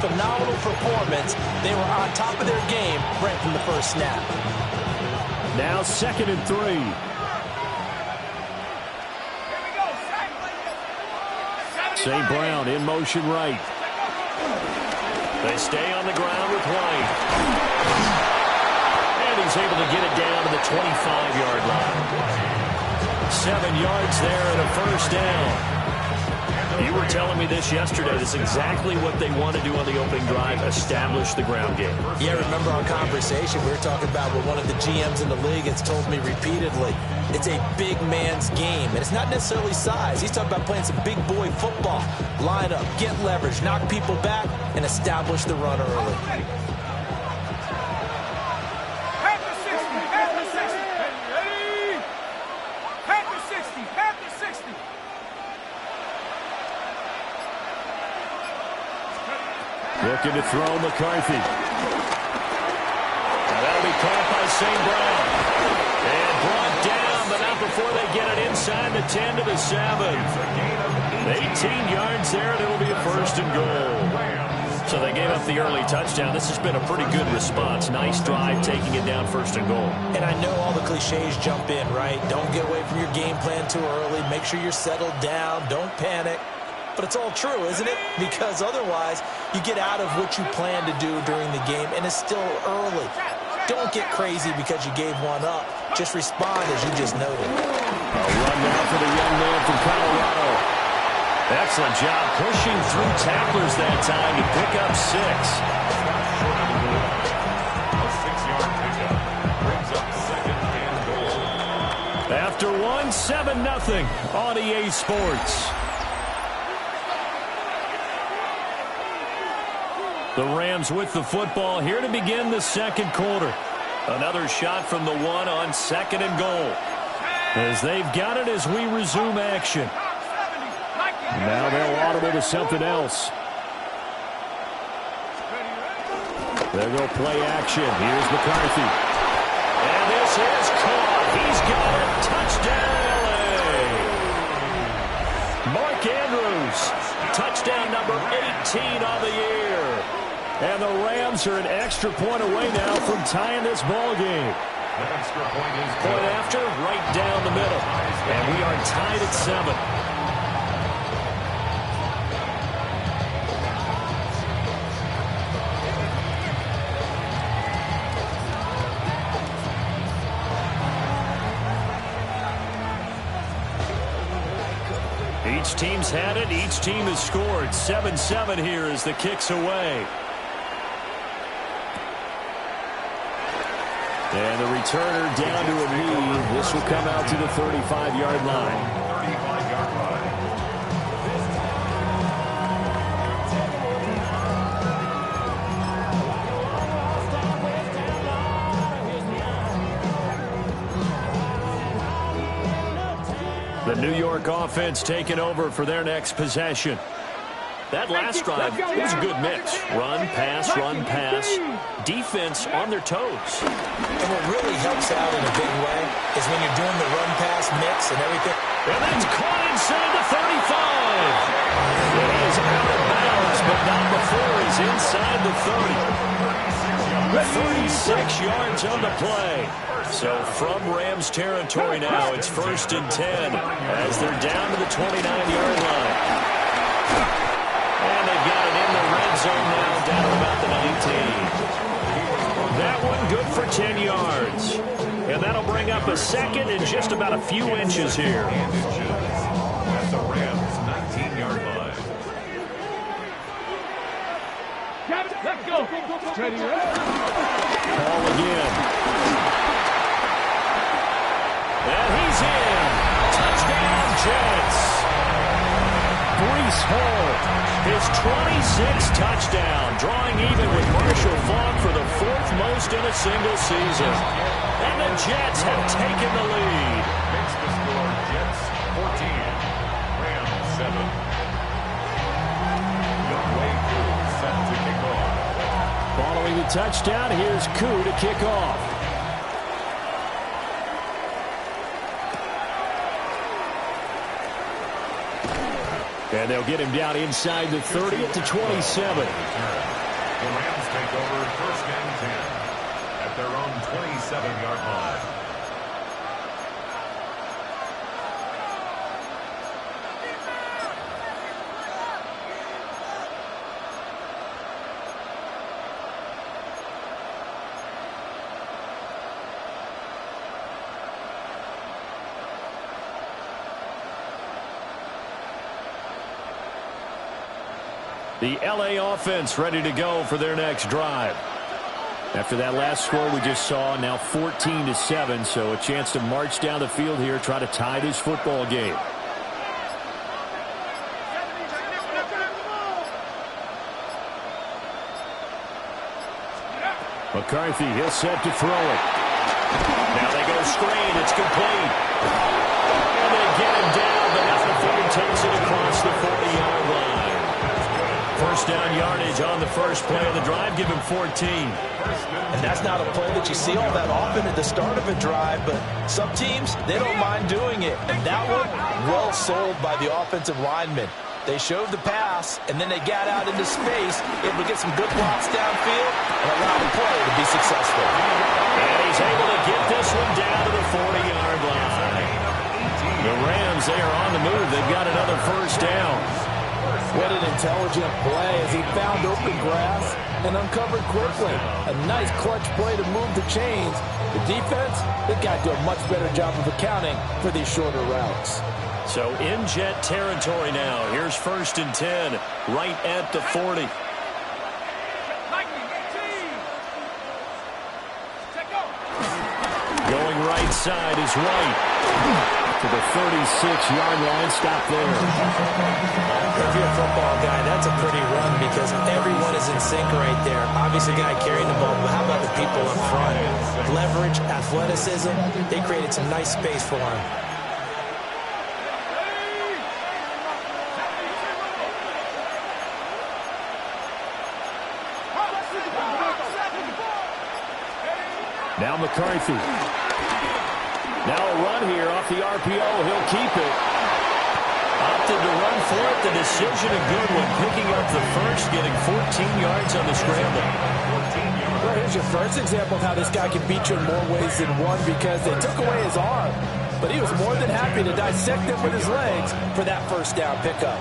Phenomenal performance. They were on top of their game right from the first snap. Now 2nd and 3. St. Brown in motion right. They stay on the ground with White. And he's able to get it down to the 25-yard line. 7 yards there and a first down. You were telling me this yesterday. This is exactly what they want to do on the opening drive, establish the ground game. Yeah, remember our conversation? We were talking about what one of the GMs in the league has told me repeatedly. It's a big man's game, and it's not necessarily size. He's talking about playing some big boy football. Line up, get leverage, knock people back, and establish the run early. Looking to throw McCarthy. Now that'll be caught by St. Brown. And brought down, but not before they get it inside the 10 to the 7. 18 yards there, and it'll be a 1st and goal. So they gave up the early touchdown. This has been a pretty good response. Nice drive, taking it down 1st and goal. And I know all the cliches jump in, right? Don't get away from your game plan too early. Make sure you're settled down. Don't panic. But it's all true, isn't it? Because otherwise, you get out of what you plan to do during the game, and it's still early. Don't get crazy because you gave one up. Just respond as you just noted. A run now for the young man from Colorado. Excellent job pushing through tacklers that time to pick up 6. After 1, 7-0 on EA Sports. The Rams with the football here to begin the 2nd quarter. Another shot from the 1 on 2nd and goal. As they've got it as we resume action. Now they'll audible to something else. There go play action. Here's McCarthy. And this is caught. He's got it. Touchdown, LA. Mark Andrews. Touchdown number 18 on the year. And the Rams are an extra point away now from tying this ball game. Point after, right down the middle. And we are tied at 7. Each team's had it. Each team has scored. 7-7 here as the kick's away. And the returner down to a knee. This will come out to the 35-yard line. The New York offense taking over for their next possession. That last drive, it was a good mix. Run, pass, defense on their toes. And what really helps out in a big way is when you're doing the run-pass mix and everything. And that's caught inside the 35. It is out of bounds, but not before he's inside the 30. 36 yards on the play. So from Rams territory now, it's 1st and 10 as they're down to the 29-yard line. And they've got it in the red zone now, down to about the 19. That one good for 10 yards. And that'll bring up a 2nd and just about a few inches here. At the Rams' 19-yard line. Let's go. Ball again. And he's in. Touchdown, Jets. Breece Hall, his 26th touchdown, drawing even with Marshall Faulk for the 4th most in a single season. And the Jets have taken the lead. Makes the score Jets 14, Rams 7. Midway through, set to kick off. Following the touchdown, here's Koo to kick off. And they'll get him down inside the 30 at the 27. The Rams take over first and 10 at their own 27-yard line. The LA offense ready to go for their next drive. After that last score we just saw, now 14-7, so a chance to march down the field here, try to tie this football game. McCarthy, he'll set to throw it. Now they go screen, it's complete. And they get him down, but now the third takes it across the 40-yard line. First down yardage on the first play of the drive, give him 14. And that's not a play that you see all that often at the start of a drive, but some teams, they don't mind doing it. And that one, well sold by the offensive lineman. They showed the pass, and then they got out into space, able to get some good blocks downfield, and allow the play to be successful. And he's able to get this one down to the 40-yard line. The Rams, they are on the move. They've got another first down. What an intelligent play as he found open grass and uncovered quickly. A nice clutch play to move the chains. The defense, they've got to do a much better job of accounting for these shorter routes. So in jet territory now. Here's first and 10 right at the 40. Going right side is White. To the 36-yard line, stop there. If you're a football guy, that's a pretty run because everyone is in sync right there. Obviously, the guy carrying the ball, but how about the people up front? Leverage, athleticism, they created some nice space for him. Now McCarthy. Now a run here off the RPO. He'll keep it. Opted to run for it. The decision a good one. Picking up the first, getting 14 yards on the scramble. Well, here's your first example of how this guy can beat you in more ways than one because they took away his arm. But he was more than happy to dissect them with his legs for that first down pickup.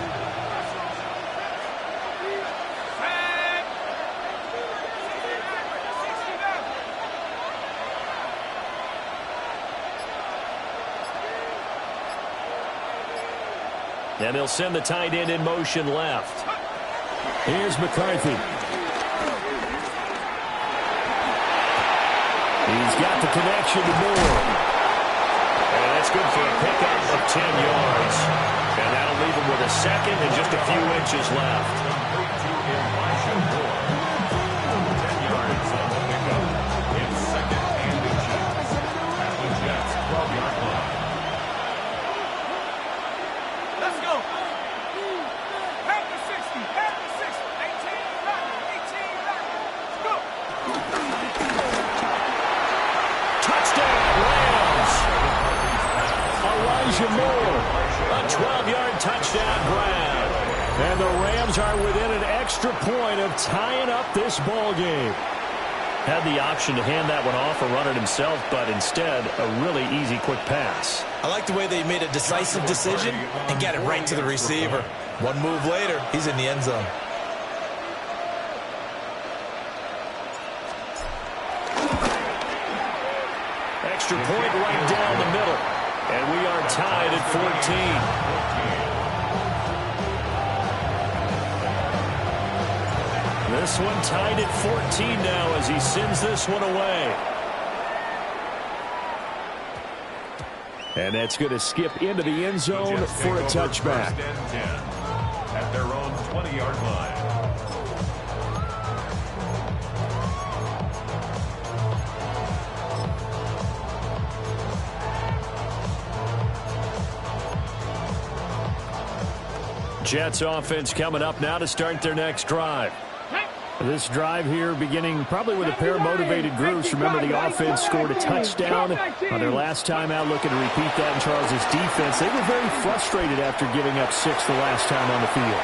And they'll send the tight end in motion left. Here's McCarthy. He's got the connection to Moore. And that's good for a pickup of 10 yards. And that'll leave him with a second and just a few inches left. 10 yards on the pickup. In second and inches. At the Jets' 12-yard line. Let's go. Half the 60. Half the 60. 18 back. 18 back. Let's go. Touchdown, Rams. Elijah Moore. A 12-yard touchdown grab. And the Rams are within an extra point of tying up this ball game. Had the option to hand that one off or run it himself, but instead, a really easy, quick pass. I like the way they made a decisive decision and got it right to the receiver. One move later, he's in the end zone. Extra point right down the middle. And we are tied at 14. This one tied at 14 now as he sends this one away. And that's going to skip into the end zone for a touchback. First and 10 at their own 20-yard line. Jets offense coming up now to start their next drive. This drive here beginning probably with a pair of motivated groups. Remember, the offense scored a touchdown on their last time out, looking to repeat that in Charles' defense. They were very frustrated after giving up 6 the last time on the field.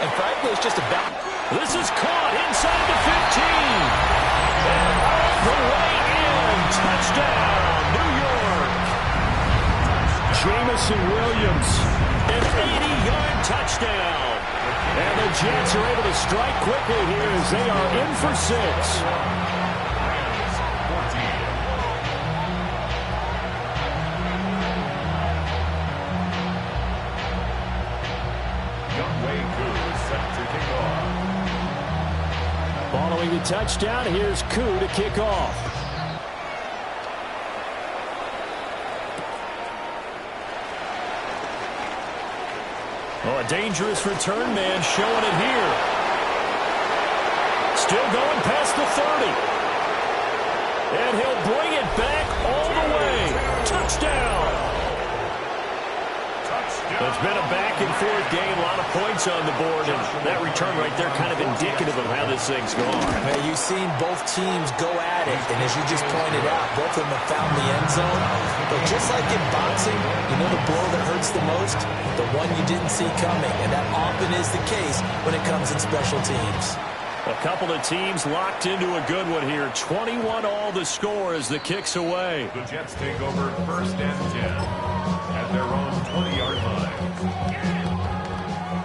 And frankly, it's just about... This is caught inside the 15. And all the way in. Touchdown, New York. Jamison Williams, an 80-yard touchdown. And the Jets are able to strike quickly here as they are in for 6. Following the touchdown, here's Koo to kick off. Oh, a dangerous return man showing it here. Still going past the 30. And he'll bring it back all the way. Touchdown. It's been a back-and-forth game, a lot of points on the board, and that return right there kind of indicative of how this thing's gone. Man, you've seen both teams go at it, and as you just pointed out, both of them have found the end zone. But just like in boxing, you know the blow that hurts the most? The one you didn't see coming, and that often is the case when it comes in special teams. A couple of teams locked into a good one here. 21 all the score as the kick's away. The Jets take over 1st and 10 at their own 20-yard line.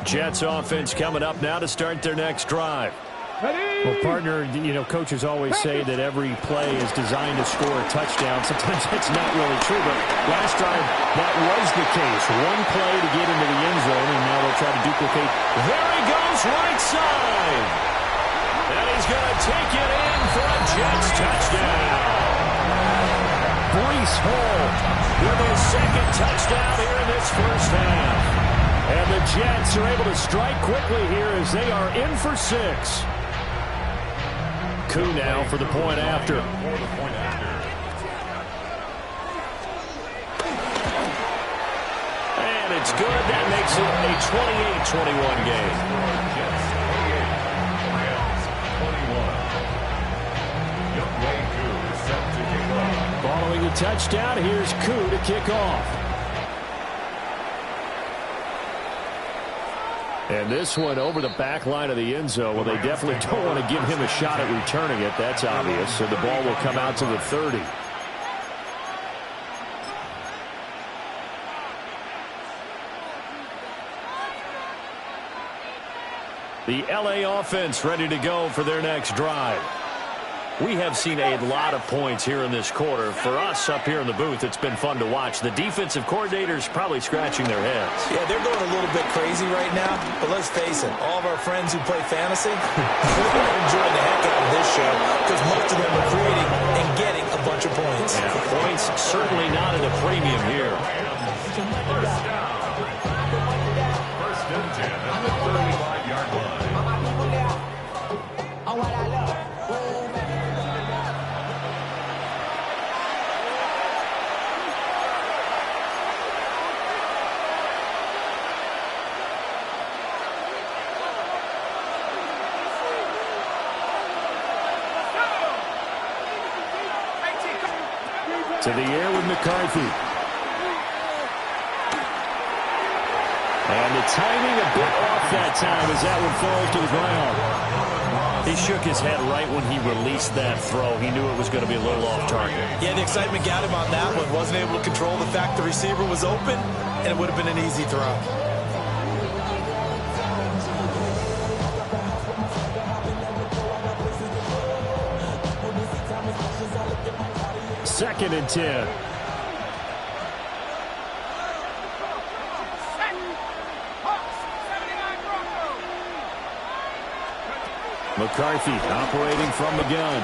Jets offense coming up now to start their next drive. Well, partner, you know, coaches always say that every play is designed to score a touchdown. Sometimes that's not really true, but last drive, that was the case. One play to get into the end zone, and now they'll try to duplicate. There he goes, right side. And he's going to take it in for a Jets touchdown. Breece Hall with his 2nd touchdown here in this first half. And the Jets are able to strike quickly here as they are in for 6. Koo now for the point after. And it's good. That makes it a 28-21 game. Following the touchdown, here's Koo to kick off. And this one over the back line of the end zone. Well, they definitely don't want to give him a shot at returning it. That's obvious. So the ball will come out to the 30. The LA offense ready to go for their next drive. We have seen a lot of points here in this quarter. For us up here in the booth, it's been fun to watch. The defensive coordinators probably scratching their heads. Yeah, they're going a little bit crazy right now. But let's face it, all of our friends who play fantasy, they're enjoying the heck out of this show because most of them are creating and getting a bunch of points. Yeah, points certainly not at a premium here. First and 10 at the 35-yard line. To the air with McCarthy. And the timing a bit off that time as that one falls to the ground. He shook his head right when he released that throw. He knew it was going to be a little off target. Yeah, the excitement got him on that one. Wasn't able to control the fact the receiver was open, and it would have been an easy throw. Second and 10. McCarthy operating from the gun.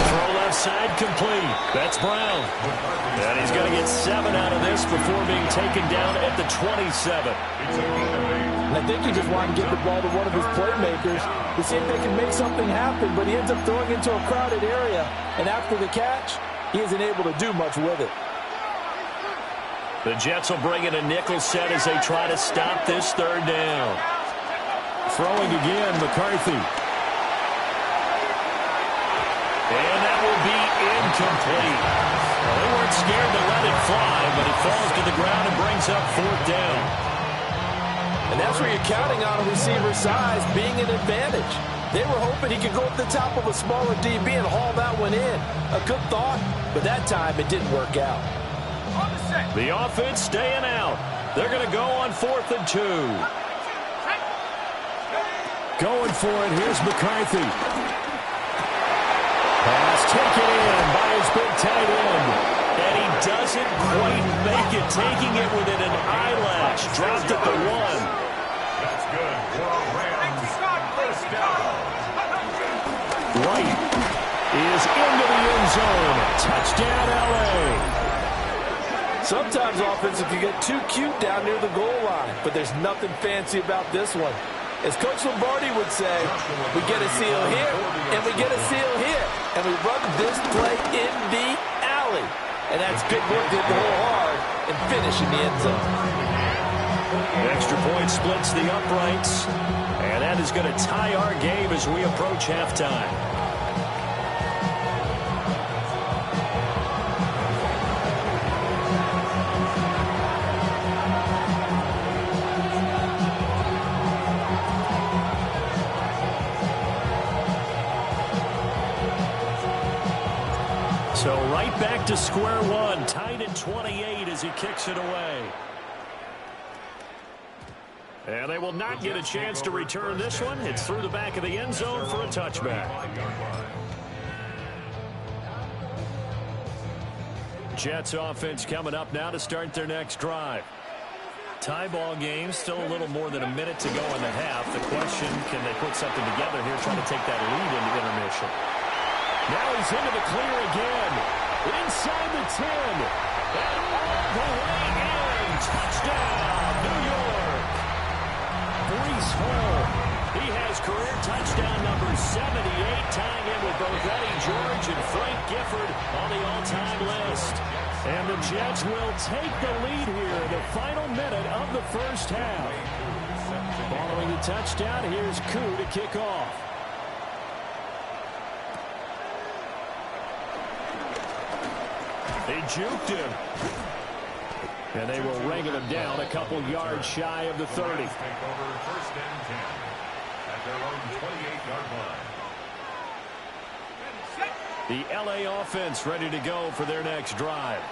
Throw left side complete. That's Brown. And he's going to get 7 out of this before being taken down at the 27. And I think he just wanted to get the ball to one of his playmakers to see if they can make something happen, but he ends up throwing into a crowded area. And after the catch, he isn't able to do much with it. The Jets will bring in a nickel set as they try to stop this third down. Throwing again, McCarthy. And that will be incomplete. Well, they weren't scared to let it fly, but it falls to the ground and brings up 4th down. And that's where you're counting on a receiver's size being an advantage. They were hoping he could go up the top of a smaller DB and haul that one in. A good thought, but that time it didn't work out. The offense staying out. They're going to go on 4th and 2. Going for it. Here's McCarthy. Pass taken in by his big tight end. And he doesn't quite make it, taking it within an eyelash. Dropped at the 1. That's good for a Rams first down. White is into the end zone. Touchdown, L.A. Sometimes offenses can get too cute down near the goal line, but there's nothing fancy about this one. As Coach Lombardi would say, we get a seal here, and we get a seal here, and we run this play in the alley. And that's good work to hit the hole hard and finish in the end zone. Extra point splits the uprights, and that is going to tie our game as we approach halftime. So right back to square one, tied at 28 as he kicks it away. And they will not get a chance to return this one. It's through the back of the end zone for a touchback. Jets offense coming up now to start their next drive. Tie ball game, still a little more than a minute to go in the half. The question, can they put something together here, trying to take that lead into intermission? Now he's into the clear again. Inside the 10. And all the way in. Touchdown, New York. Breece Hall. He has career touchdown number 78, tying in with both Eddie George and Frank Gifford on the all-time list. And the Jets will take the lead here in the final minute of the first half. Following the touchdown, here's Koo to kick off. They juked him. And they will wrangle him down a couple yards shy of the 30. Take over 1st and 10 at their own 28-yard line. The L.A. offense ready to go for their next drive.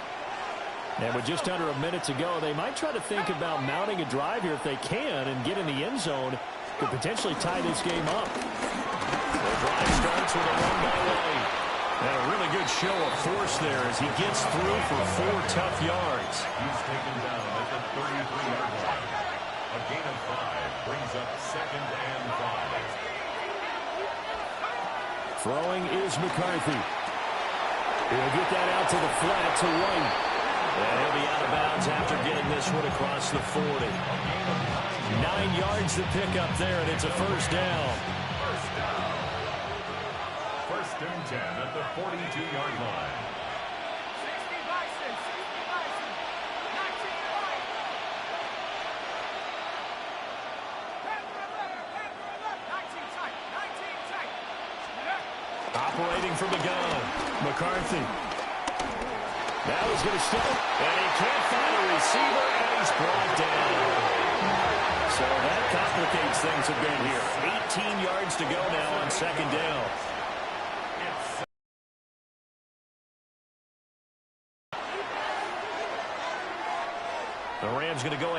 And with just under a minute to go, they might try to think about mounting a drive here if they can and get in the end zone. Could potentially tie this game up. The drive starts with a run by White. And a really good show of force there as he gets through for 4 tough yards. He's taken down at the 33-yard line. A gain of 5 brings up 2nd and 5. Throwing is McCarthy. He'll get that out to the flat to White. And he'll be out of bounds after getting this one across the 40. 9 yards to pick up there, and it's a first down. First down. 1st and 10 at the 42-yard line. 60 Bison, 60 Bison, 19 White. Pass 19 tight, 19 tight. Operating from the gun, McCarthy. Now he's going to step, and he can't find a receiver, and he's brought down. So that complicates things a bit here. 18 yards to go now on 2nd down. The Rams going to go